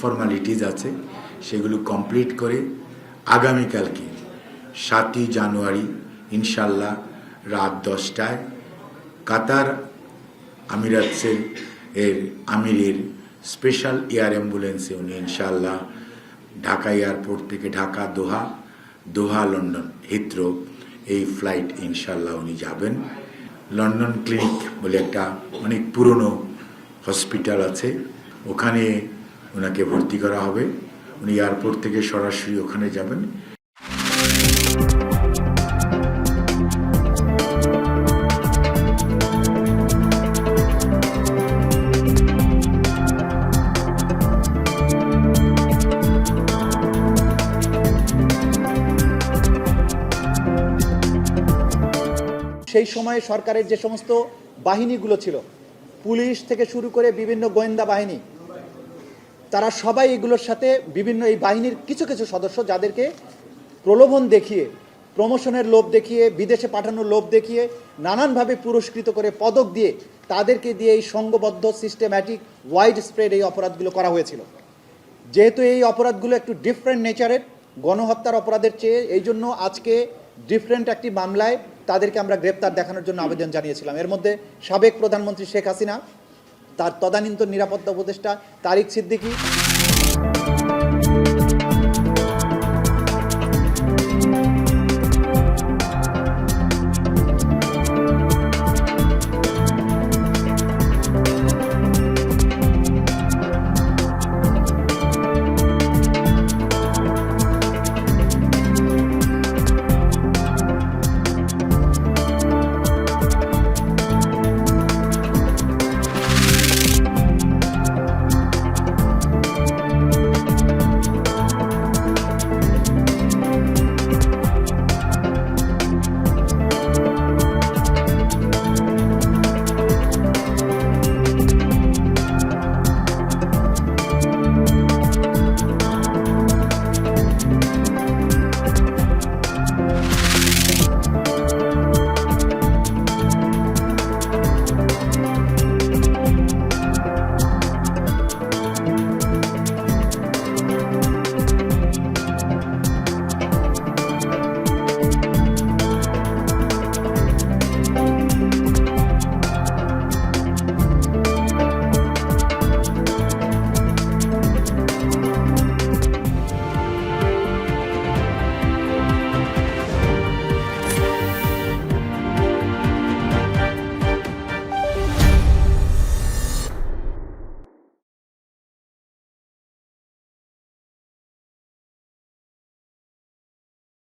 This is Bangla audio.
ফর্মালিটিজ আছে সেগুলো কমপ্লিট করে আগামীকালকে 7ই জানুয়ারি ইনশাল্লাহ রাত 10টায় কাতার আমিরাতসের আমিরের স্পেশাল এয়ার অ্যাম্বুলেন্সে উনি ইনশাল্লাহ ঢাকা এয়ারপোর্ট থেকে ঢাকা দোহা লন্ডন হিথ্রো এই ফ্লাইট ইনশাল্লাহ উনি যাবেন। লন্ডন ক্লিনিক বলে একটা অনেক পুরনো হসপিটাল আছে, ওখানে ওনাকে ভর্তি করা হবে। উনি এয়ারপোর্ট থেকে সরাসরি ওখানে যাবেন। সেই সময়ে সরকারের যে সমস্ত বাহিনীগুলো ছিল, পুলিশ থেকে শুরু করে বিভিন্ন গোয়েন্দা বাহিনী, তারা সবাই এগুলোর সাথে বিভিন্ন এই বাহিনীর কিছু কিছু সদস্য যাদেরকে প্রলোভন দেখিয়ে, প্রমোশনের লোভ দেখিয়ে, বিদেশে পাঠানোর লোভ দেখিয়ে, নানানভাবে পুরস্কৃত করে পদক দিয়ে তাদেরকে দিয়ে এই সংঘবদ্ধ সিস্টেম্যাটিক ওয়াইড স্প্রেড এই অপরাধগুলো করা হয়েছিল। যেহেতু এই অপরাধগুলো একটু ডিফারেন্ট নেচারের, গণহত্যার অপরাধের চেয়ে, এই জন্য আজকে ডিফারেন্ট একটি মামলায় তাদেরকে আমরা গ্রেপ্তার দেখানোর জন্য আবেদন জানিয়েছিলাম। এর মধ্যে সাবেক প্রধানমন্ত্রী শেখ হাসিনা, তার তদানীন্তন নিরাপত্তা উপদেষ্টা তারিক সিদ্দিকী।